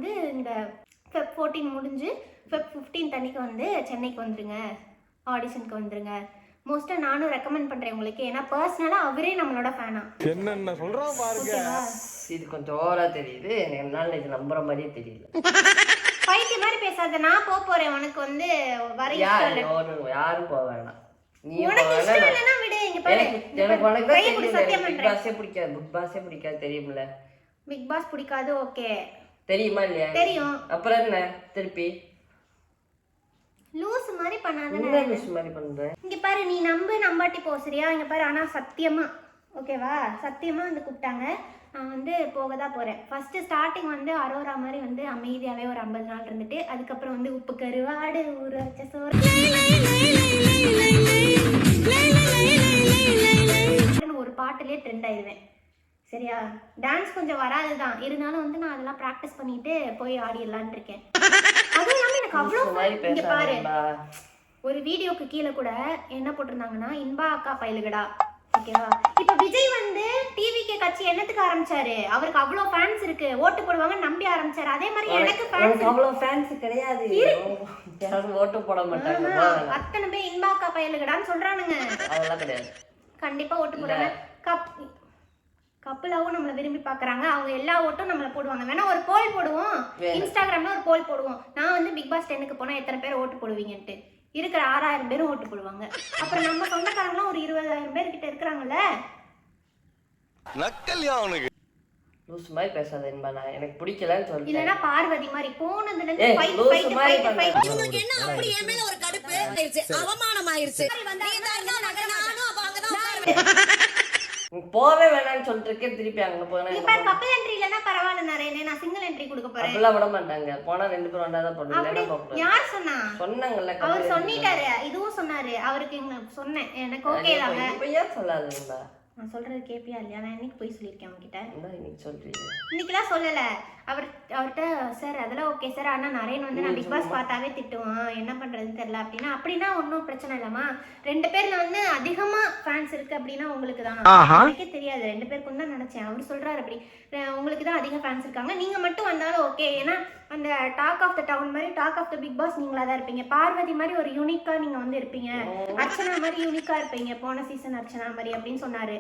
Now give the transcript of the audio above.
வந்து இந்த Feb 14 முடிஞ்சு Feb 15 அன்னைக்கு வந்து சென்னைக்கு வந்துருங்க, ஆடிஷனுக்கு வந்துருங்க. மோஸ்ட்டாக நானும் ரெக்கமெண்ட் பண்ணுறேன் உங்களுக்கு. ஏன்னா பர்சனலாக அவரே நம்மளோட ஃபேனா. என்னென்ன சொல்கிறோம் பாருங்க. இது கொஞ்சம் ஓவராக தெரியுது, என்னால் இது நம்புற மாதிரியே தெரியல. பைத்திய மாதிரி பேசாத, நான் போறேன். உனக்கு வந்து வர யாரும் போக வேணாம். நீ உனக்கு இஷ்டம் இல்லனா விடு. இங்க பாரு, எனக்கு உனக்கு கைய புடி சத்தியம் பண்றேன். பிக் பாஸே பிடிக்காது, பிக் பாஸே பிடிக்காது தெரியும்ல. பிக் பாஸ் பிடிக்காது ஓகே, தெரியுமா இல்லையா? தெரியும். அப்புறம் என்ன திருப்பி லூஸ் மாதிரி பண்ணாத. என்ன லூஸ் மாதிரி பண்ற? இங்க பாரு, நீ நம்பாட்டி போ சரியா? இங்க பாரு, ஆனா சத்தியமா ஓகேவா, சத்தியமா வந்து கூப்பிட்டாங்க. நான் வந்து போக தான் போறேன். ஃபர்ஸ்ட் ஸ்டார்டிங் வந்து அரோரா மாதிரி வந்து அமைதியாவே ஒரு 50 நாள் இருந்துட்டு, அதுக்கப்புறம் வந்து உப்பு கருவாடு ஊற வச்ச சோறு ஒரு பாட்டுலயே ட்ரெண்ட் ஆயிடுவேன் சரியா? டான்ஸ் கொஞ்சம் வராதுதான், இருந்தாலும் வந்து நான் அதெல்லாம் ப்ராக்டிஸ் பண்ணிட்டு போய் ஆடிடலான்னு இருக்கேன். அதுவும் இல்லாம எனக்கு அவ்வளோ இங்க பாரு, ஒரு வீடியோக்கு கீழே கூட என்ன போட்டிருந்தாங்கன்னா, இன்பா அக்கா பயிலுகடா ஓகேவா? இப்ப விஜய் வந்து டிவிகே கட்சி என்னத்துக்கு ஆரம்பிச்சாரு? அவருக்கு அவ்வளவு ஃபேன்ஸ் இருக்கு, ஓட்டு போடுவாங்க நம்பி ஆரம்பிச்சாரு. அதே மாதிரி எனக்கு ஃபேன்ஸ் அவ்வளவு ஃபேன்ஸ் கிடையாது, யாரும் ஓட்டு போட மாட்டாங்க. அத்தனை பேர் இன்பா அக்கா பயிலுகடான்னு சொல்றானுங்க. அதெல்லாம் கிடையாது, கண்டிப்பா ஓட்டு போடுறாங்க. கப்பலாவும் நம்மளை விரும்பி பாக்குறாங்க, அவங்க எல்லா ஓட்டும் நம்மள போடுவாங்க. வேணா ஒரு போல் போடுவோம், இன்ஸ்டாகிராம்ல ஒரு போல் போடுவோம். நான் வந்து பிக் பாஸ் 10க்கு போனா எத்தனை பேர் ஓட்டு போடுவீங்கன்ட்டு. இருக்கிற 6000 பேரும் ஓட்டு போடுவாங்க. அப்புறம் நம்ம சொந்தக்காரங்களாம் ஒரு 20000 பேர் கிட்ட இருக்கிறாங்கல்ல. நக்கல்யா அவனுக்கு லூஸ் மாதிரி பேசாத என்பா, நான் எனக்கு பிடிக்கலன்னு சொல்றேன். இல்லனா பார்வதி மாதிரி போனதுல இருந்து ஃபைட் உங்களுக்கு என்ன அப்படி என் மேல ஒரு கடுப்பு ஆயிருச்சு, அவமானம் ஆயிருச்சு. நானும் அப்ப அங்க தான் போவே வேணாம்னு சொல்லிட்டு இருக்கேன், திருப்பி அங்க போறேன். இப்ப கப்பல் என்ட்ரி இல்லனா பரவாயில்லை நரேனே, நான் சிங்கிள் என்ட்ரி கொடுக்க போறேன். அப்படிலாம் விட மாட்டாங்க, போனா 2 பேரும் ஒண்ணா தான் போடுவாங்க. யார் சொன்னா? சொன்னாங்கல்ல, அவர் சொல்லிட்டாரு, இதுவும் சொன்னாரு. அவருக்கு சொன்னேன் எனக்கு ஓகே தாங்க. இப்ப ஏன் சொல்லாதீங்களா? நான் சொல்றது கேப்பியா இல்லையா? நான் இன்னைக்கு போய் சொல்லியிருக்கேன் உங்ககிட்ட. இன்னைக்கு சொல்றீங்க? இன்னைக்கெல்லாம் சொல்லல. அவர்கிட்ட சார் அதெல்லாம் ஓகே சார், ஆனா நரேன் வந்து நான் பிக் பாஸ் பார்த்தாவே திட்டுவான், என்ன பண்றதுன்னு தெரியல அப்படின்னா. அப்படின்னா ஒன்றும் பிரச்சனை இல்லம்மா. 2 பேர்ல வந்து அதிகமா ஃபேன்ஸ் இருக்கு அப்படின்னா உங்களுக்கு தான். எனக்கே தெரியாது, 2 பேருக்கும் தான் நினைச்சேன். அவர் சொல்றாரு அப்படி உங்களுக்கு தான் அதிக ஃபேன்ஸ் இருக்காங்க, நீங்க மட்டும் வந்தாலும் ஓகே. ஏன்னா அந்த டாக் ஆஃப் த டவுன் மாதிரி talk of the big boss நீங்களா தான் இருப்பீங்க. பார்வதி மாதிரி ஒரு யூனிக்கா நீங்க வந்து இருப்பீங்க, அர்ச்சனா மாதிரி யூனிக்கா இருப்பீங்க, போன சீசன் அர்ச்சனா மாதிரி அப்படின்னு சொன்னாரு.